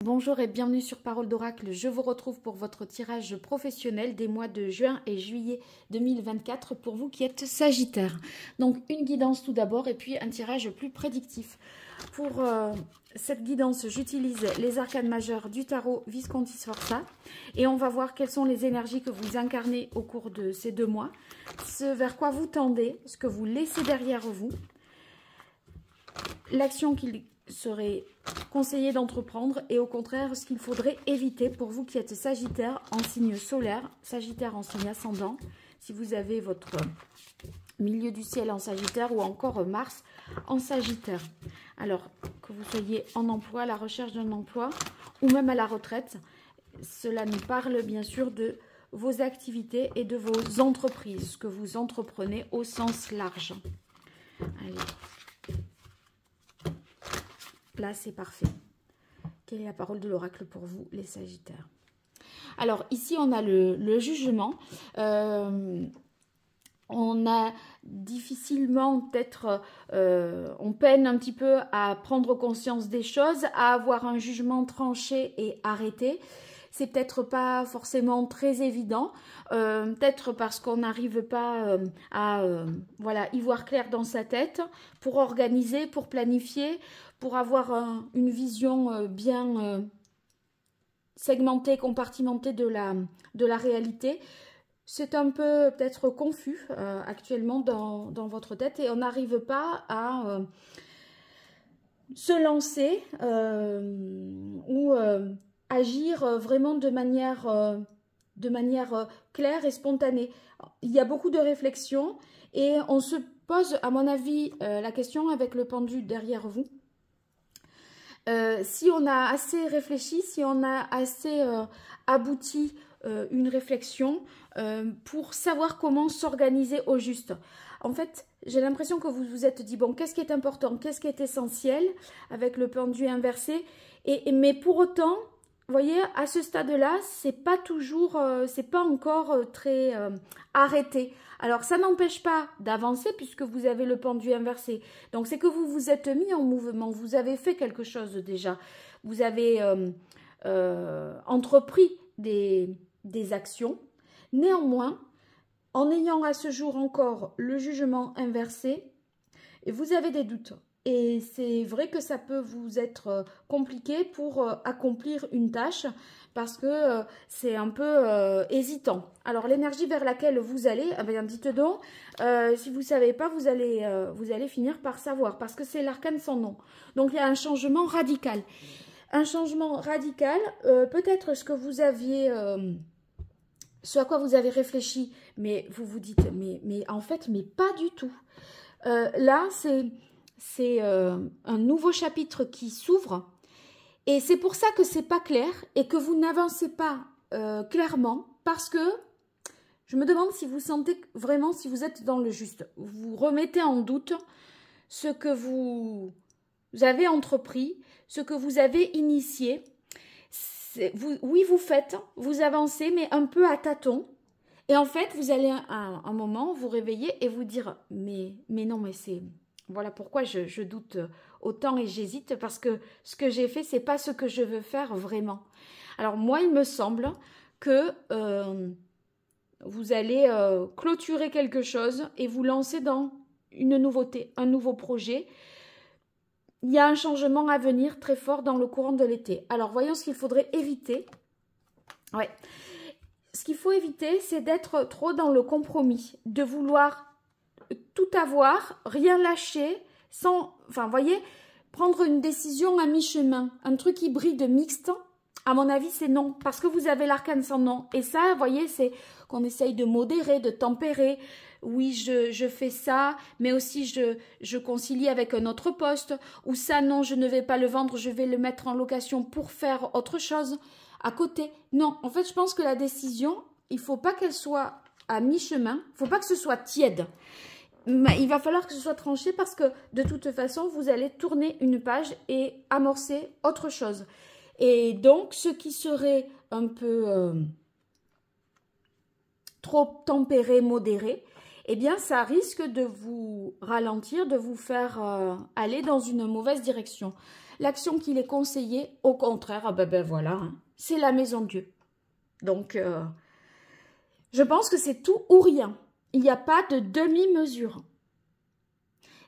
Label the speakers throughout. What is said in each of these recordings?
Speaker 1: Bonjour et bienvenue sur Parole d'Oracle. Je vous retrouve pour votre tirage professionnel des mois de juin et juillet 2024 pour vous qui êtes Sagittaire. Donc une guidance tout d'abord et puis un tirage plus prédictif. Pour cette guidance, j'utilise les arcanes majeurs du tarot Visconti Sforza et on va voir quelles sont les énergies que vous incarnez au cours de ces 2 mois, ce vers quoi vous tendez, ce que vous laissez derrière vous, l'action qu'il serait conseillé d'entreprendre et au contraire ce qu'il faudrait éviter pour vous qui êtes Sagittaire en signe solaire, Sagittaire en signe ascendant, si vous avez votre milieu du ciel en Sagittaire ou encore Mars en Sagittaire. Alors que vous soyez en emploi, à la recherche d'un emploi ou même à la retraite, cela nous parle bien sûr de vos activités et de vos entreprises, ce que vous entreprenez au sens large. Allez. Là, c'est parfait. Quelle est la parole de l'oracle pour vous, les Sagittaires? Alors, ici, on a le jugement. On a difficilement, peut-être, on peine un petit peu à prendre conscience des choses, à avoir un jugement tranché et arrêté. C'est peut-être pas forcément très évident, peut-être parce qu'on n'arrive pas à voilà, y voir clair dans sa tête, pour organiser, pour planifier, pour avoir une vision bien segmentée, compartimentée de la réalité. C'est un peu peut-être confus actuellement dans votre tête et on n'arrive pas à se lancer ou agir vraiment de manière claire et spontanée. Il y a beaucoup de réflexions et on se pose, à mon avis, la question avec le pendu derrière vous. Si on a assez réfléchi, si on a assez abouti une réflexion pour savoir comment s'organiser au juste. En fait, j'ai l'impression que vous vous êtes dit, bon, qu'est-ce qui est important, qu'est-ce qui est essentiel avec le pendu inversé, mais pour autant, vous voyez, à ce stade-là, c'est pas toujours, c'est pas encore très arrêté. Alors, ça n'empêche pas d'avancer puisque vous avez le pendu inversé. Donc, c'est que vous vous êtes mis en mouvement, vous avez fait quelque chose déjà. Vous avez entrepris des actions. Néanmoins, en ayant à ce jour encore le jugement inversé, vous avez des doutes. Et c'est vrai que ça peut vous être compliqué pour accomplir une tâche parce que c'est un peu hésitant. Alors l'énergie vers laquelle vous allez, eh bien, dites donc, si vous ne savez pas, vous allez finir par savoir parce que c'est l'arcane sans nom. Donc il y a un changement radical. Un changement radical, peut-être ce que vous aviez, ce à quoi vous avez réfléchi, mais vous vous dites, mais en fait, mais pas du tout. Là, c'est un nouveau chapitre qui s'ouvre et c'est pour ça que c'est pas clair et que vous n'avancez pas clairement parce que je me demande si vous sentez vraiment si vous êtes dans le juste. Vous remettez en doute ce que vous avez entrepris, ce que vous avez initié. Oui, vous faites, vous avancez mais un peu à tâtons. Et en fait, vous allez à un moment vous réveiller et vous dire mais non, mais c'est... Voilà pourquoi je doute autant et j'hésite parce que ce que j'ai fait, c'est pas ce que je veux faire vraiment. Alors moi, il me semble que vous allez clôturer quelque chose et vous lancer dans une nouveauté, un nouveau projet. Il y a un changement à venir très fort dans le courant de l'été. Alors voyons ce qu'il faudrait éviter. Ouais. Ce qu'il faut éviter, c'est d'être trop dans le compromis, de vouloir tout avoir, rien lâcher, sans, enfin, vous voyez, prendre une décision à mi-chemin, un truc hybride mixte, à mon avis, c'est non, parce que vous avez l'arcane sans nom. Et ça, vous voyez, c'est qu'on essaye de modérer, de tempérer. Oui, je fais ça, mais aussi je concilie avec un autre poste, ou ça, non, je ne vais pas le vendre, je vais le mettre en location pour faire autre chose à côté. Non, en fait, je pense que la décision, il ne faut pas qu'elle soit à mi-chemin, il ne faut pas que ce soit tiède. Il va falloir que ce soit tranché parce que de toute façon, vous allez tourner une page et amorcer autre chose. Et donc, ce qui serait un peu trop tempéré, modéré, eh bien, ça risque de vous ralentir, de vous faire aller dans une mauvaise direction. l'action qu'il est conseillé. Au contraire, ah ben voilà, hein, c'est la maison de Dieu. Donc, je pense que c'est tout ou rien. Il n'y a pas de demi-mesure.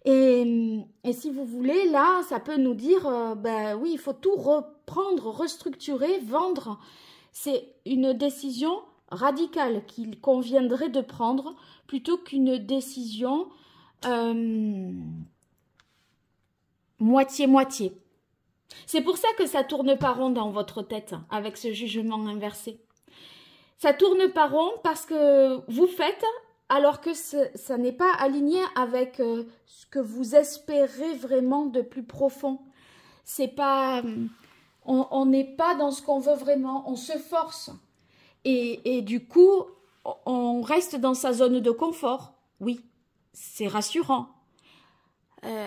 Speaker 1: Et si vous voulez, là, ça peut nous dire, ben oui, il faut tout reprendre, restructurer, vendre. C'est une décision radicale qu'il conviendrait de prendre plutôt qu'une décision moitié-moitié. C'est pour ça que ça tourne pas rond dans votre tête avec ce jugement inversé. Ça tourne pas rond parce que vous faites alors que ça n'est pas aligné avec ce que vous espérez vraiment de plus profond. C'est pas, on n'est pas dans ce qu'on veut vraiment, on se force. Et du coup, on reste dans sa zone de confort. Oui, c'est rassurant.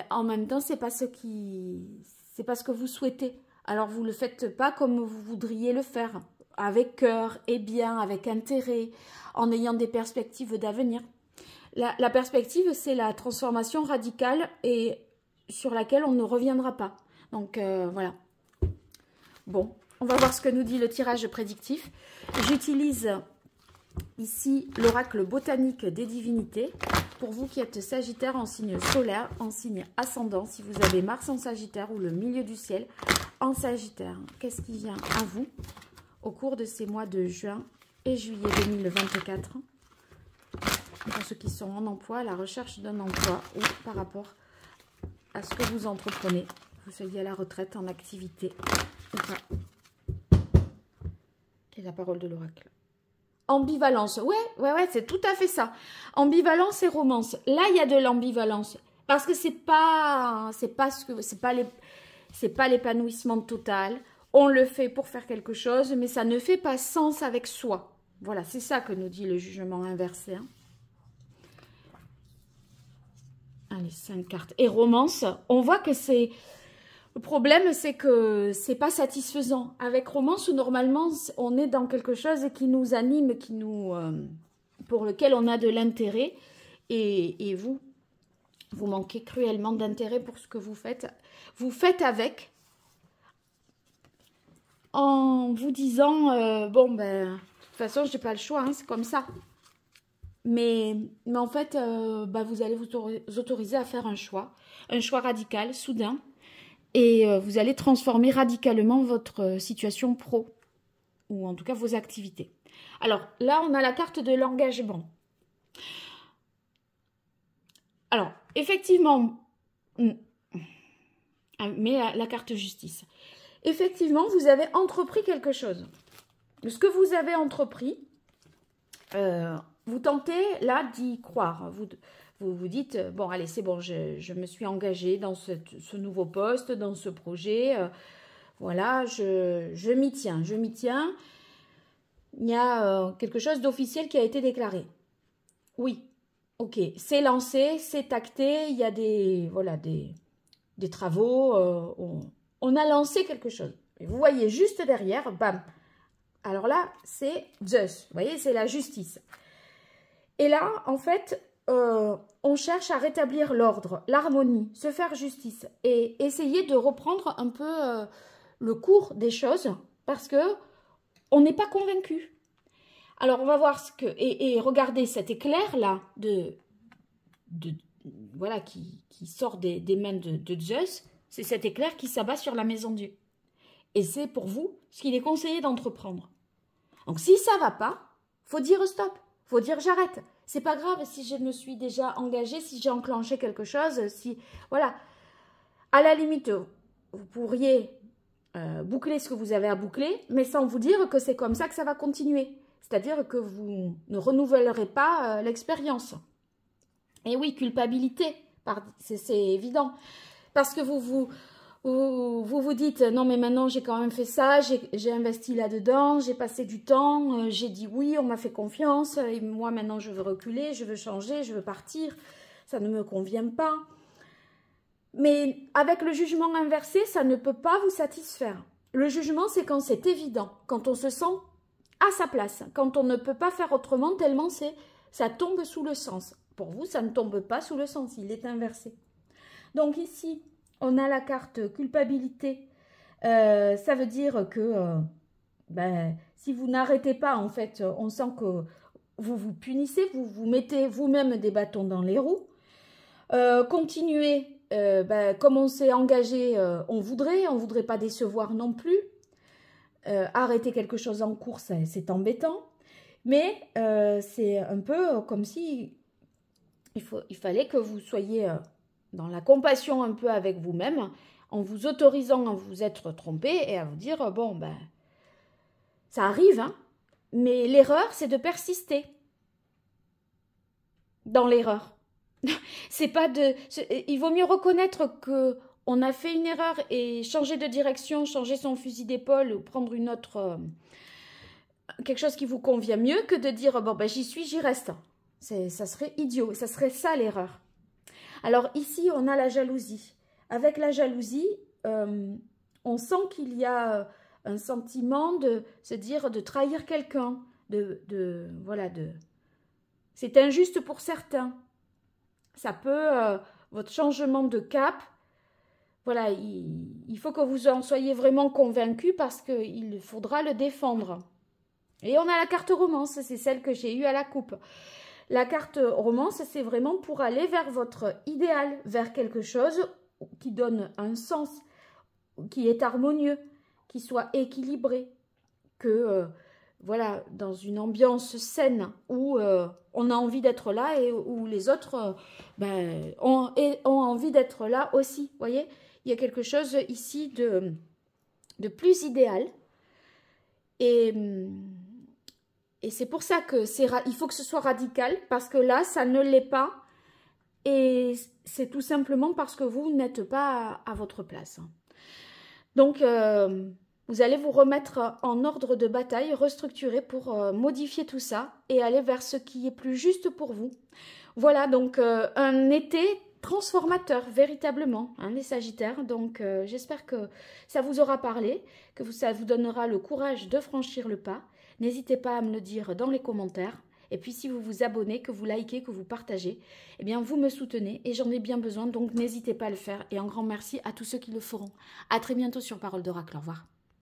Speaker 1: En même temps, c'est pas ce que vous souhaitez. Alors, vous le faites pas comme vous voudriez le faire, avec cœur et bien, avec intérêt, en ayant des perspectives d'avenir. La perspective, c'est la transformation radicale et sur laquelle on ne reviendra pas. Donc, voilà. Bon, on va voir ce que nous dit le tirage prédictif. J'utilise ici l'oracle botanique des divinités. Pour vous qui êtes Sagittaire en signe solaire, en signe ascendant, si vous avez Mars en Sagittaire ou le milieu du ciel en Sagittaire, qu'est-ce qui vient à vous au cours de ces mois de juin et juillet 2024 ? Pour ceux qui sont en emploi, à la recherche d'un emploi ou par rapport à ce que vous entreprenez, vous soyez à la retraite, en activité ou pas. Quelle est la parole de l'oracle ? Ambivalence, ouais, c'est tout à fait ça. Ambivalence et romance. Là, il y a de l'ambivalence parce que c'est pas l'épanouissement total. On le fait pour faire quelque chose, mais ça ne fait pas sens avec soi. Voilà, c'est ça que nous dit le jugement inversé. Hein. Allez, 5 cartes. Et romance, on voit que c'est... Le problème, c'est que c'est pas satisfaisant. Avec romance, normalement, on est dans quelque chose qui nous anime, pour lequel on a de l'intérêt. Et vous manquez cruellement d'intérêt pour ce que vous faites. Vous faites avec, en vous disant, bon, ben, de toute façon, je n'ai pas le choix, hein, c'est comme ça. Mais en fait, vous allez vous autoriser à faire un choix radical, soudain. Et vous allez transformer radicalement votre situation pro, ou en tout cas vos activités. Alors là, on a la carte de l'engagement. Alors, effectivement, mais la carte justice. Effectivement, vous avez entrepris quelque chose. Ce que vous avez entrepris, vous tentez là d'y croire. Vous vous dites, bon, allez, c'est bon, je me suis engagée dans ce nouveau poste, dans ce projet. Voilà, je m'y tiens. Il y a quelque chose d'officiel qui a été déclaré. Oui, ok, c'est lancé, c'est acté, il y a des travaux. On a lancé quelque chose. Et vous voyez juste derrière, bam. Alors là, c'est Zeus. Vous voyez, c'est la justice. Et là, en fait... on cherche à rétablir l'ordre, l'harmonie, se faire justice et essayer de reprendre un peu le cours des choses parce que on n'est pas convaincu. Alors on va voir ce que et regardez cet éclair là voilà qui sort des mains de Zeus, c'est cet éclair qui s'abat sur la maison de Dieu. Et c'est pour vous ce qu'il est conseillé d'entreprendre. Donc si ça va pas, faut dire stop, faut dire j'arrête. C'est pas grave si je me suis déjà engagée, si j'ai enclenché quelque chose, voilà. À la limite, vous pourriez boucler ce que vous avez à boucler, mais sans vous dire que c'est comme ça que ça va continuer. C'est-à-dire que vous ne renouvellerez pas l'expérience. Et oui, culpabilité, c'est évident. Parce que vous dites, non mais maintenant j'ai quand même fait ça, j'ai investi là-dedans, j'ai passé du temps, j'ai dit oui, on m'a fait confiance, et moi maintenant je veux reculer, je veux changer, je veux partir, ça ne me convient pas. Mais avec le jugement inversé, ça ne peut pas vous satisfaire. Le jugement, c'est quand c'est évident, quand on se sent à sa place, quand on ne peut pas faire autrement tellement ça tombe sous le sens. Pour vous, ça ne tombe pas sous le sens, il est inversé. Donc ici, on a la carte culpabilité. Ça veut dire que ben, si vous n'arrêtez pas, en fait, on sent que vous vous punissez, vous vous mettez vous-même des bâtons dans les roues. Continuez, ben, comme on s'est engagé, on voudrait pas décevoir non plus. Arrêter quelque chose en cours, c'est embêtant. Mais c'est un peu comme si il fallait que vous soyez dans la compassion un peu avec vous-même, en vous autorisant à vous être trompé et à vous dire, bon, ben, ça arrive, hein, mais l'erreur, c'est de persister dans l'erreur. C'est pas de... Il vaut mieux reconnaître que on a fait une erreur et changer de direction, changer son fusil d'épaule ou prendre une autre... quelque chose qui vous convient mieux que de dire, bon, ben, j'y suis, j'y reste. Ça serait idiot, ça serait ça l'erreur. Alors ici, on a la jalousie. Avec la jalousie, on sent qu'il y a un sentiment de se dire, de trahir quelqu'un, voilà, c'est injuste pour certains. Ça peut, votre changement de cap, voilà, il faut que vous en soyez vraiment convaincu parce qu'il faudra le défendre. Et on a la carte romance, c'est celle que j'ai eue à la coupe. La carte romance, c'est vraiment pour aller vers votre idéal, vers quelque chose qui donne un sens, qui est harmonieux, qui soit équilibré, que, voilà, dans une ambiance saine où on a envie d'être là et où les autres ben, ont envie d'être là aussi. Vous voyez, il y a quelque chose ici de plus idéal. Et c'est pour ça que il faut que ce soit radical, parce que là, ça ne l'est pas. Et c'est tout simplement parce que vous n'êtes pas à votre place. Donc, vous allez vous remettre en ordre de bataille, restructurer pour modifier tout ça et aller vers ce qui est plus juste pour vous. Voilà, donc un été transformateur, véritablement, hein, les Sagittaires. Donc, j'espère que ça vous aura parlé, que ça vous donnera le courage de franchir le pas. N'hésitez pas à me le dire dans les commentaires. Et puis, si vous vous abonnez, que vous likez, que vous partagez, eh bien, vous me soutenez et j'en ai bien besoin. Donc, n'hésitez pas à le faire. Et un grand merci à tous ceux qui le feront. À très bientôt sur Parole d'Oracle. Au revoir.